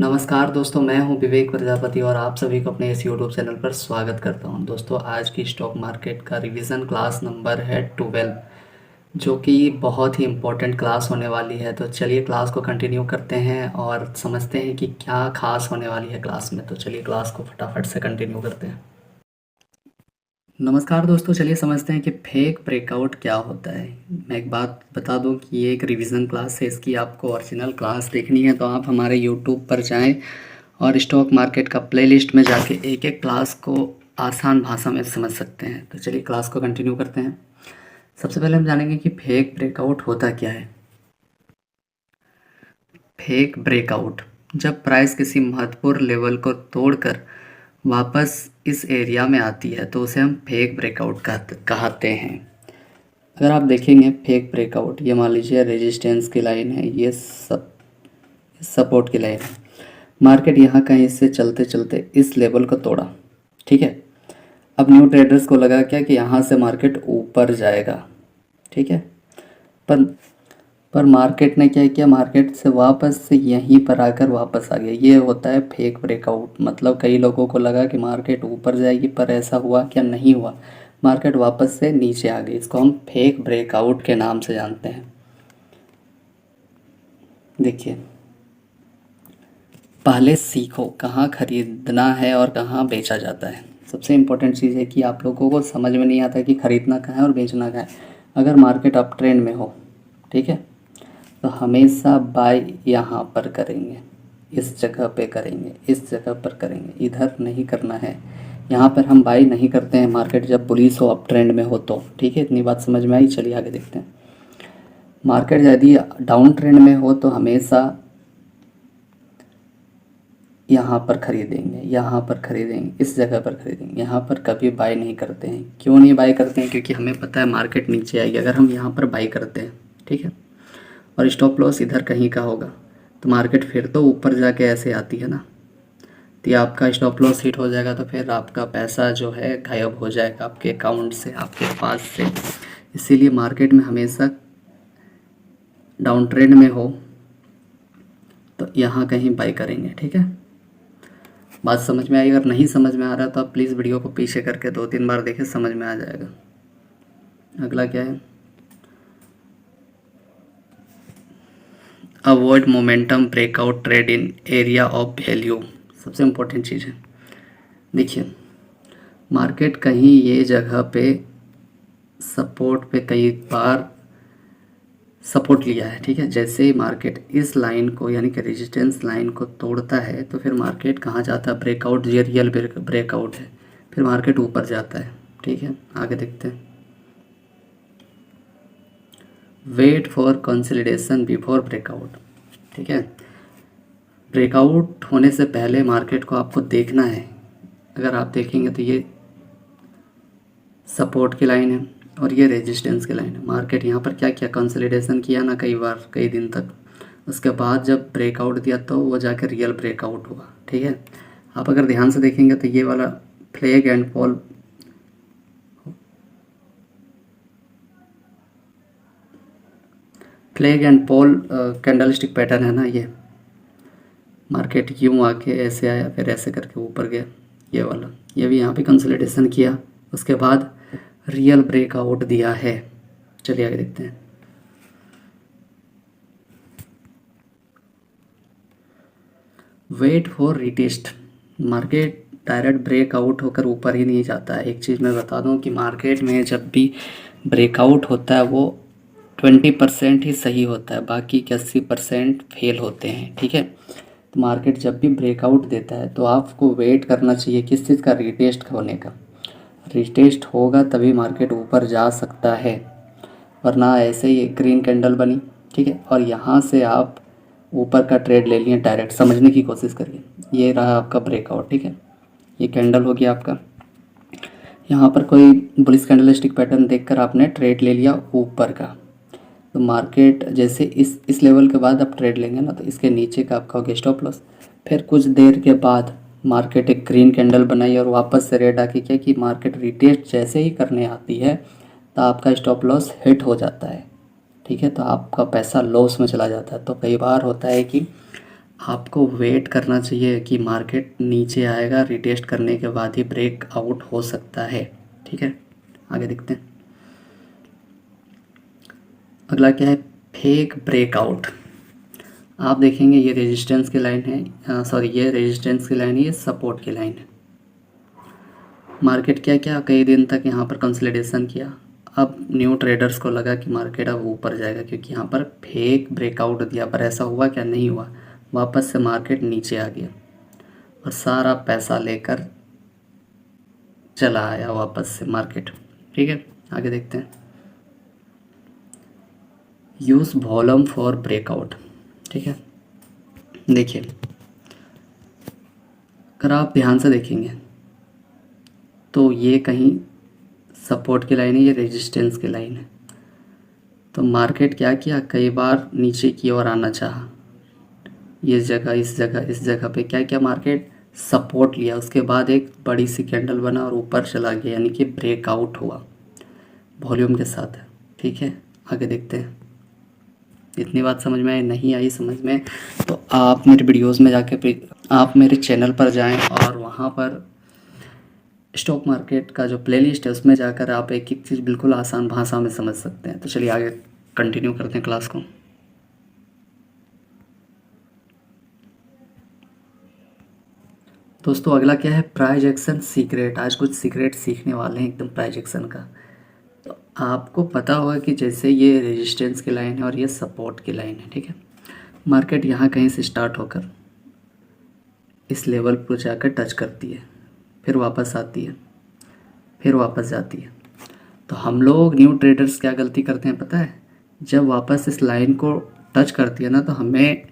नमस्कार दोस्तों, मैं हूं विवेक प्रजापति और आप सभी को अपने इस यूट्यूब चैनल पर स्वागत करता हूं। दोस्तों, आज की स्टॉक मार्केट का रिवीजन क्लास नंबर है 12, जो कि बहुत ही इम्पोर्टेंट क्लास होने वाली है। तो चलिए क्लास को कंटिन्यू करते हैं और समझते हैं कि क्या खास होने वाली है क्लास में। तो चलिए क्लास को फटाफट से कंटिन्यू करते हैं। नमस्कार दोस्तों, चलिए समझते हैं कि फेक ब्रेकआउट क्या होता है। मैं एक बात बता दूं कि ये एक रिवीजन क्लास है, इसकी आपको ओरिजिनल क्लास देखनी है तो आप हमारे यूट्यूब पर जाएं और स्टॉक मार्केट का प्लेलिस्ट में जाके एक एक क्लास को आसान भाषा में समझ सकते हैं। तो चलिए क्लास को कंटिन्यू करते हैं। सबसे पहले हम जानेंगे कि फेक ब्रेकआउट होता क्या है। फेक ब्रेकआउट, जब प्राइस किसी महत्वपूर्ण लेवल को तोड़कर वापस इस एरिया में आती है तो उसे हम फेक ब्रेकआउट कहते हैं। अगर आप देखेंगे फेक ब्रेकआउट, ये मान लीजिए रेजिस्टेंस की लाइन है, ये सपोर्ट की लाइन है। मार्केट यहाँ कहीं से चलते चलते इस लेवल को तोड़ा, ठीक है। अब न्यू ट्रेडर्स को लगा क्या कि यहाँ से मार्केट ऊपर जाएगा, ठीक है। पर पर मार्केट ने क्या किया, मार्केट से वापस से यहीं पर आकर वापस आ गया। ये होता है फेक ब्रेकआउट। मतलब कई लोगों को लगा कि मार्केट ऊपर जाएगी, पर ऐसा हुआ क्या, नहीं हुआ। मार्केट वापस से नीचे आ गई। इसको हम फेक ब्रेकआउट के नाम से जानते हैं। देखिए, पहले सीखो कहाँ खरीदना है और कहाँ बेचा जाता है। सबसे इम्पोर्टेंट चीज़ है कि आप लोगों को समझ में नहीं आता कि खरीदना कहाँ है और बेचना कहाँ है। अगर मार्केट अप ट्रेंड में हो, ठीक है, तो हमेशा बाय यहाँ पर करेंगे, इस जगह पे करेंगे, इस जगह पर करेंगे, इधर नहीं करना है। यहाँ पर हम बाय नहीं करते हैं मार्केट जब बुलिश हो, अप ट्रेंड में हो तो, ठीक है। इतनी बात समझ में आई। चलिए आगे देखते हैं। मार्केट यदि डाउन ट्रेंड में हो तो हमेशा यहाँ पर खरीदेंगे, यहाँ पर खरीदेंगे, इस जगह पर खरीदेंगे। यहाँ पर कभी बाय नहीं करते हैं। क्यों नहीं बाय करते हैं? क्योंकि हमें पता है मार्केट नीचे आएगी। अगर हम यहाँ पर बाय करते हैं, ठीक है, और स्टॉप लॉस इधर कहीं का होगा तो मार्केट फिर तो ऊपर जाके ऐसे आती है ना, तो ये आपका स्टॉप लॉस हिट हो जाएगा। तो फिर आपका पैसा जो है गायब हो जाएगा आपके अकाउंट से, आपके पास से। इसीलिए मार्केट में हमेशा डाउन ट्रेंड में हो तो यहाँ कहीं बाय करेंगे, ठीक है। बात समझ में आई? अगर नहीं समझ में आ रहा तो आप प्लीज़ वीडियो को पीछे करके 2-3 बार देखें, समझ में आ जाएगा। अगला क्या है, avoid momentum breakout trade in area of value. सबसे इम्पोर्टेंट चीज़ है। देखिए, मार्केट कहीं ये जगह पे सपोर्ट पे कई बार सपोर्ट लिया है, ठीक है। जैसे ही मार्केट इस लाइन को यानी कि रेजिस्टेंस लाइन को तोड़ता है तो फिर मार्केट कहाँ जाता है, ब्रेकआउट, ये रियल ब्रेकआउट है। फिर मार्केट ऊपर जाता है, ठीक है। आगे देखते हैं। Wait for consolidation before breakout, ठीक है। ब्रेकआउट होने से पहले मार्केट को आपको देखना है। अगर आप देखेंगे तो ये सपोर्ट की लाइन है और ये रेजिस्टेंस की लाइन है। मार्केट यहाँ पर क्या किया, कंसोलिडेशन किया ना कई बार, कई दिन तक। उसके बाद जब ब्रेकआउट दिया तो वो जाकर रियल ब्रेकआउट हुआ, ठीक है। आप अगर ध्यान से देखेंगे तो ये वाला flag and Paul candlestick pattern है ना, ये मार्केट यूँ आके ऐसे आया, फिर ऐसे करके ऊपर गया। ये वाला, ये भी यहाँ पे कंसोलिडेशन किया, उसके बाद रियल ब्रेकआउट दिया है। चलिए आगे देखते हैं। Wait for retest. Market direct breakout होकर ऊपर ही नहीं जाता है। एक चीज़ मैं बता दूं कि मार्केट में जब भी ब्रेकआउट होता है वो 20% ही सही होता है, बाकी के 80% फेल होते हैं, ठीक है। तो मार्केट जब भी ब्रेकआउट देता है तो आपको वेट करना चाहिए किस चीज़ का, रिटेस्ट होने का। रिटेस्ट होगा तभी मार्केट ऊपर जा सकता है, वरना ऐसे ही एक ग्रीन कैंडल बनी, ठीक है, और यहाँ से आप ऊपर का ट्रेड ले लिए डायरेक्ट। समझने की कोशिश करिए। ये रहा आपका ब्रेकआउट, ठीक है। ये कैंडल हो गया आपका। यहाँ पर कोई बुलिश कैंडलस्टिक पैटर्न देखकर आपने ट्रेड ले लिया ऊपर का, तो मार्केट जैसे इस लेवल के बाद आप ट्रेड लेंगे ना तो इसके नीचे का आपका हो गया स्टॉप लॉस। फिर कुछ देर के बाद मार्केट एक ग्रीन कैंडल बनाई और वापस से रेड आके क्या कि मार्केट रिटेस्ट जैसे ही करने आती है तो आपका स्टॉप लॉस हिट हो जाता है, ठीक है। तो आपका पैसा लॉस में चला जाता है। तो कई बार होता है कि आपको वेट करना चाहिए कि मार्केट नीचे आएगा, रिटेस्ट करने के बाद ही ब्रेक आउट हो सकता है। ठीक है, आगे देखते हैं। अगला क्या है, फेक ब्रेकआउट। आप देखेंगे ये रेजिस्टेंस की लाइन है, सॉरी ये रेजिस्टेंस की लाइन है, ये सपोर्ट की लाइन है। मार्केट क्या क्या कई दिन तक यहाँ पर कंसोलिडेशन किया। अब न्यू ट्रेडर्स को लगा कि मार्केट अब ऊपर जाएगा, क्योंकि यहाँ पर फेक ब्रेकआउट दिया, पर ऐसा हुआ क्या, नहीं हुआ। वापस से मार्केट नीचे आ गया और सारा पैसा लेकर चला आया वापस से मार्केट। ठीक है, आगे देखते हैं। Use volume for breakout. ठीक है, देखिए अगर आप ध्यान से देखेंगे तो ये कहीं सपोर्ट की लाइन है, ये रेजिस्टेंस की लाइन है। तो मार्केट क्या किया, कई बार नीचे की ओर आना चाहा, ये जगह इस जगह पे क्या किया, मार्केट सपोर्ट लिया, उसके बाद एक बड़ी सी कैंडल बना और ऊपर चला गया, यानी कि ब्रेकआउट हुआ वॉल्यूम के साथ। ठीक है, आगे देखते हैं। इतनी बात समझ में आई, नहीं आई समझ में तो आप मेरे वीडियोस में जाके आप मेरे चैनल पर जाएं और वहाँ पर स्टॉक मार्केट का जो प्लेलिस्ट है उसमें जाकर आप एक एक चीज़ बिल्कुल आसान भाषा में समझ सकते हैं। तो चलिए आगे कंटिन्यू करते हैं क्लास को। दोस्तों अगला क्या है, प्राइस एक्शन सीक्रेट। आज कुछ सीक्रेट सीखने वाले हैं एकदम प्राइस एक्शन का। तो आपको पता होगा कि जैसे ये रेजिस्टेंस की लाइन है और ये सपोर्ट की लाइन है। ठीक है, मार्केट यहाँ कहीं से स्टार्ट होकर इस लेवल पर जाकर टच करती है, फिर वापस आती है, फिर वापस जाती है। तो हम लोग न्यू ट्रेडर्स क्या गलती करते हैं पता है, जब वापस इस लाइन को टच करती है ना, तो हमें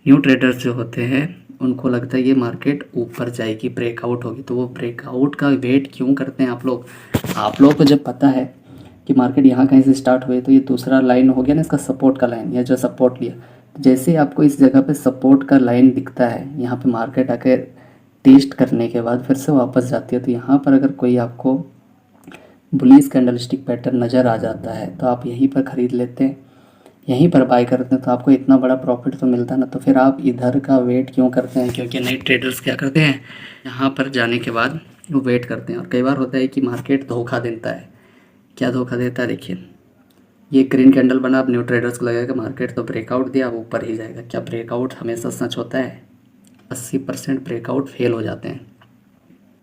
न्यू ट्रेडर्स जो होते हैं उनको लगता है ये मार्केट ऊपर जाएगी, ब्रेकआउट होगी। तो वो ब्रेकआउट का वेट क्यों करते हैं आप लोग। आप लोग को जब पता है कि मार्केट यहाँ कहीं से स्टार्ट हुई, तो ये दूसरा लाइन हो गया ना इसका सपोर्ट का लाइन, या जो सपोर्ट लिया, तो जैसे ही आपको इस जगह पे सपोर्ट का लाइन दिखता है, यहाँ पे मार्केट आकर टेस्ट करने के बाद फिर से वापस जाती है, तो यहाँ पर अगर कोई आपको बुलिश कैंडलस्टिक पैटर्न नज़र आ जाता है तो आप यहीं पर ख़रीद लेते हैं, यहीं पर बाय करते हैं, तो आपको इतना बड़ा प्रॉफिट तो मिलता है ना। तो फिर आप इधर का वेट क्यों करते हैं, क्योंकि नए ट्रेडर्स क्या करते हैं, यहाँ पर जाने के बाद वो वेट करते हैं। और कई बार होता है कि मार्केट धोखा देता है। क्या धोखा देता है, देखिए ये ग्रीन कैंडल बना, अब न्यू ट्रेडर्स को लगेगा मार्केट तो ब्रेकआउट दिया, अब ऊपर ही जाएगा। क्या ब्रेकआउट हमेशा सच होता है? 80% ब्रेकआउट फेल हो जाते हैं,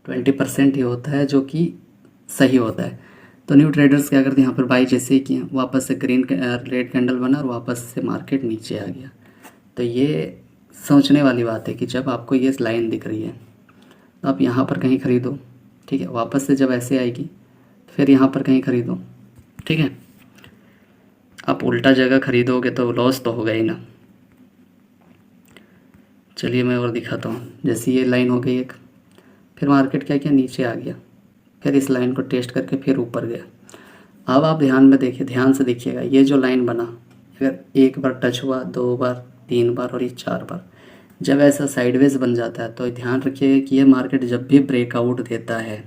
20% ही होता है जो कि सही होता है। तो न्यू ट्रेडर्स क्या करते हैं, यहाँ पर बाई जैसे ही किया, वापस से रेड कैंडल बना और वापस से मार्केट नीचे आ गया। तो ये सोचने वाली बात है कि जब आपको ये लाइन दिख रही है तो आप यहाँ पर कहीं ख़रीदो। ठीक है, वापस से जब ऐसे आएगी फिर यहाँ पर कहीं ख़रीदो। ठीक है, आप उल्टा जगह ख़रीदोगे तो लॉस तो होगा ही ना। चलिए मैं और दिखाता हूँ। जैसे ये लाइन हो गई एक, फिर मार्केट क्या किया, नीचे आ गया, फिर इस लाइन को टेस्ट करके फिर ऊपर गया। अब आप ध्यान में देखिए, ध्यान से देखिएगा, ये जो लाइन बना अगर एक बार टच हुआ, 2 बार, 3 बार और ये 4 बार, जब ऐसा साइडवेज बन जाता है तो ध्यान रखिएगा कि ये मार्केट जब भी ब्रेकआउट देता है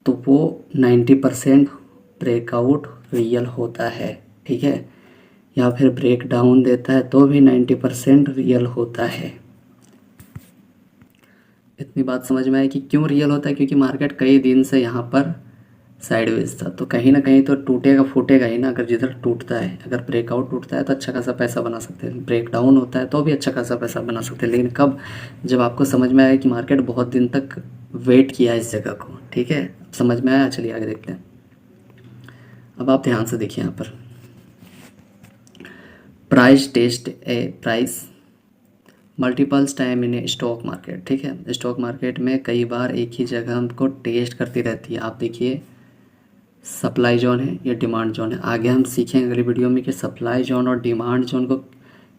तो वो 90% ब्रेकआउट रियल होता है। ठीक है, या फिर ब्रेक डाउन देता है तो भी 90% रियल होता है। इतनी बात समझ में आई कि क्यों रियल होता है, क्योंकि मार्केट कई दिन से यहाँ पर साइडवेज था, तो कहीं ना कहीं तो टूटेगा फूटेगा ही ना। अगर जिधर टूटता है, अगर ब्रेकआउट टूटता है तो अच्छा खासा पैसा बना सकते हैं, ब्रेक डाउन होता है तो भी अच्छा खासा पैसा बना सकते हैं। लेकिन कब, जब आपको समझ में आया कि मार्केट बहुत दिन तक वेट किया इस जगह को। ठीक है, समझ में आया, चलिए आगे देखते हैं। अब आप ध्यान से देखिए, यहाँ पर price test a price multiples time in a stock market. ठीक है, स्टॉक मार्केट में कई बार एक ही जगह हमको टेस्ट करती रहती है। आप देखिए सप्लाई जोन है, ये डिमांड जोन है। आगे हम सीखेंगे अगली वीडियो में कि सप्लाई जोन और डिमांड जोन को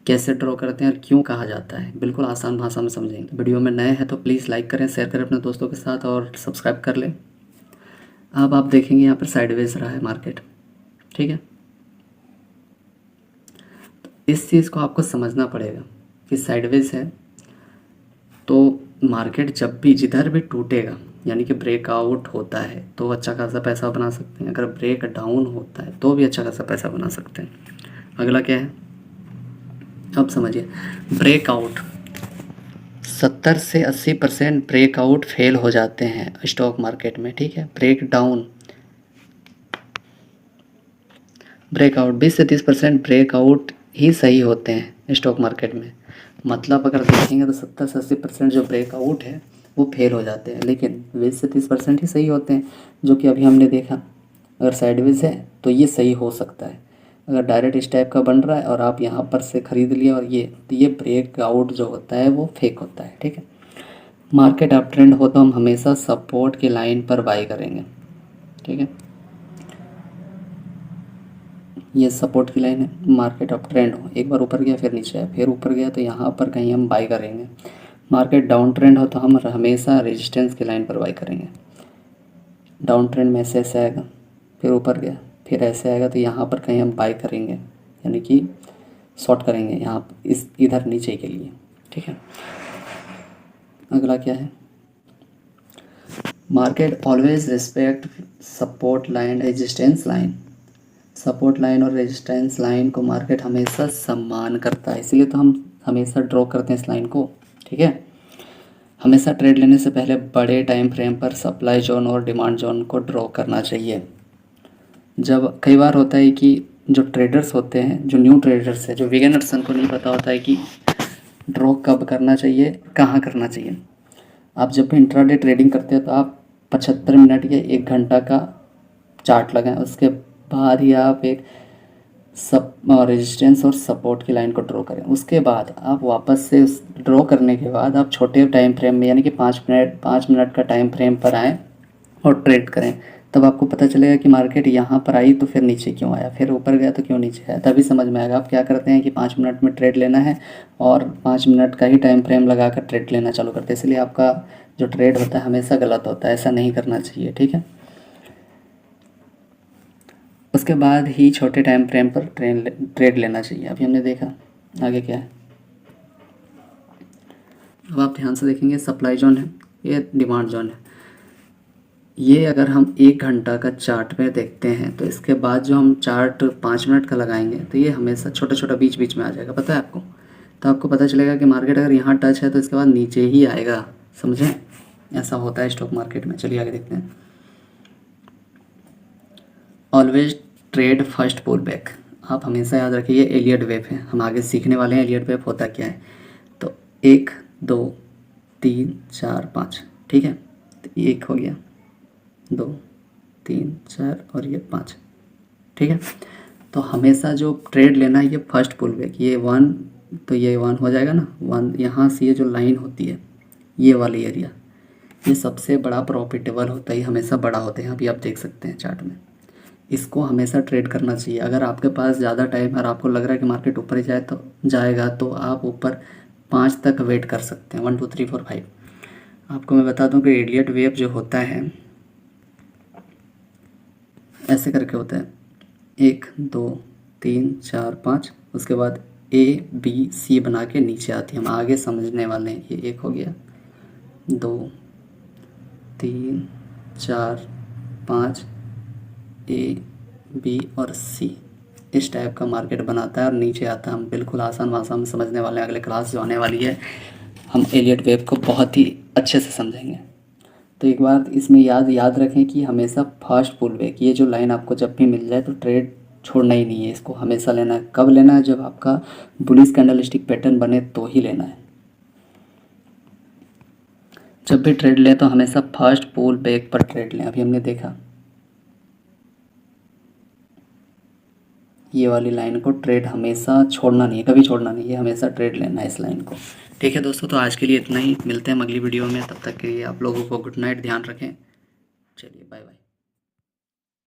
कैसे ड्रॉ करते हैं और क्यों कहा जाता है, बिल्कुल आसान भाषा में समझेंगे। वीडियो में नए हैं तो प्लीज़ लाइक करें, शेयर करें अपने दोस्तों के साथ और सब्सक्राइब कर लें। अब आप देखेंगे यहाँ पर साइडवेज रहा है मार्केट। ठीक है, तो इस चीज़ को आपको समझना पड़ेगा कि साइडवेज है तो मार्केट जब भी जिधर भी टूटेगा, यानी कि ब्रेकआउट होता है तो अच्छा खासा पैसा बना सकते हैं। अगर ब्रेक डाउन होता है तो भी अच्छा खासा पैसा बना सकते हैं। अगला क्या है, अब समझिए, ब्रेकआउट 70 से 80% ब्रेकआउट फेल हो जाते हैं स्टॉक मार्केट में, ठीक है। ब्रेकआउट 20 से 30% ब्रेकआउट ही सही होते हैं स्टॉक मार्केट में। मतलब अगर देखेंगे तो 70 से 80% जो ब्रेकआउट है वो फेल हो जाते हैं, लेकिन 20 से 30% ही सही होते हैं, जो कि अभी हमने देखा। अगर साइडवेज है तो ये सही हो सकता है। अगर डायरेक्ट इस टाइप का बन रहा है और आप यहाँ पर से ख़रीद लिए और ये ब्रेकआउट जो होता है वो फेक होता है, ठीक है। मार्केट अप ट्रेंड हो तो हम हमेशा सपोर्ट की लाइन पर बाई करेंगे, ठीक है। ये सपोर्ट की लाइन है। मार्केट अप ट्रेंड हो, एक बार ऊपर गया फिर नीचे आया फिर ऊपर गया, तो यहाँ पर कहीं हम बाई करेंगे। मार्केट डाउन ट्रेंड हो तो हम हमेशा रेजिस्टेंस की लाइन पर बाई करेंगे। डाउन ट्रेंड में ऐसे ऐसे आएगा, फिर ऊपर गया फिर ऐसे आएगा, तो यहाँ पर कहीं हम बाई करेंगे, यानी कि शॉर्ट करेंगे यहाँ इस इधर नीचे के लिए, ठीक है। अगला क्या है, market always respect support line resistance line. Support line और रेजिस्टेंस लाइन को मार्केट हमेशा सम्मान करता है, इसलिए तो हम हमेशा ड्रॉ करते हैं इस लाइन को, ठीक है। हमेशा ट्रेड लेने से पहले बड़े टाइम फ्रेम पर सप्लाई जोन और डिमांड जोन को ड्रॉ करना चाहिए। जब कई बार होता है कि जो ट्रेडर्स होते हैं, जो न्यू ट्रेडर्स हैं, जो बिगिनर्स, उनको नहीं पता होता है कि ड्रॉ कब करना चाहिए, कहाँ करना चाहिए। आप जब भी इंट्राडे ट्रेडिंग करते हैं तो आप 75 मिनट या 1 घंटा का चार्ट लगाएं, उसके बाद ही आप एक रेजिस्टेंस और सपोर्ट की लाइन को ड्रॉ करें। उसके बाद आप वापस से उस ड्रॉ करने के बाद आप छोटे टाइम फ्रेम में, यानी कि 5 मिनट का टाइम फ्रेम पर आएँ और ट्रेड करें। तब आपको पता चलेगा कि मार्केट यहाँ पर आई तो फिर नीचे क्यों आया, फिर ऊपर गया तो क्यों नीचे आया, तभी समझ में आएगा। आप क्या करते हैं कि 5 मिनट में ट्रेड लेना है और 5 मिनट का ही टाइम फ्रेम लगा कर ट्रेड लेना चालू करते हैं, इसलिए आपका जो ट्रेड होता है हमेशा गलत होता है, ऐसा नहीं करना चाहिए, ठीक है। उसके बाद ही छोटे टाइम फ्रेम पर ट्रेड लेना चाहिए। अभी हमने देखा, आगे क्या है। अब आप ध्यान से देखेंगे, सप्लाई जोन है, ये डिमांड जोन है। ये अगर हम 1 घंटा का चार्ट में देखते हैं तो इसके बाद जो हम चार्ट 5 मिनट का लगाएंगे तो ये हमेशा छोटा छोटा बीच बीच में आ जाएगा, पता है आपको। तो आपको पता चलेगा कि मार्केट अगर यहाँ टच है तो इसके बाद नीचे ही आएगा, समझें। ऐसा होता है स्टॉक मार्केट में। चलिए आगे देखते हैं। Always trade first pull back. आप हमेशा याद रखिए, ये एलियट वेव है, हम आगे सीखने वाले हैं एलियट वेव होता क्या है। तो 1 2 3 4 5, ठीक है। तो 1 हो गया, 2 3 4 और ये 5, ठीक है। तो हमेशा जो ट्रेड लेना है ये फर्स्ट पुल बैक, ये 1, तो ये 1 हो जाएगा ना, 1 यहाँ से ये जो लाइन होती है ये वाली एरिया, ये सबसे बड़ा प्रॉफिटेबल होता है, ये हमेशा बड़ा होते हैं। अभी आप देख सकते हैं चार्ट में, इसको हमेशा ट्रेड करना चाहिए। अगर आपके पास ज़्यादा टाइम और आपको लग रहा है कि मार्केट ऊपर ही जाएगा तो आप ऊपर 5 तक वेट कर सकते हैं, 1 2 3 4 5। आपको मैं बता दूं कि एलियट वेव जो होता है ऐसे करके होता है, 1 2 3 4 5, उसके बाद ABC बना के नीचे आती है। हम आगे समझने वाले हैं। ये 1 हो गया, 2 3 4 5, A B और C, इस टाइप का मार्केट बनाता है और नीचे आता है। हम बिल्कुल आसान भाषा में समझने वाले हैं। अगले क्लास जो आने वाली है हम एलियट वेव को बहुत ही अच्छे से समझेंगे। तो एक बार इसमें याद रखें कि हमेशा फर्स्ट पुल बैक, ये जो लाइन आपको जब भी मिल जाए तो ट्रेड छोड़ना ही नहीं है, इसको हमेशा लेना है। कब लेना है, जब आपका बुलिश कैंडलस्टिक पैटर्न बने तो ही लेना है। जब भी ट्रेड लें तो हमेशा फर्स्ट पुल बैक पर ट्रेड लें। अभी हमने देखा ये वाली लाइन को ट्रेड हमेशा छोड़ना नहीं है, कभी छोड़ना नहीं है, हमेशा ट्रेड लेना है इस लाइन को, ठीक है दोस्तों। तो आज के लिए इतना ही, मिलते हैं अगली वीडियो में। तब तक के लिए आप लोगों को गुड नाइट, ध्यान रखें। चलिए बाय बाय।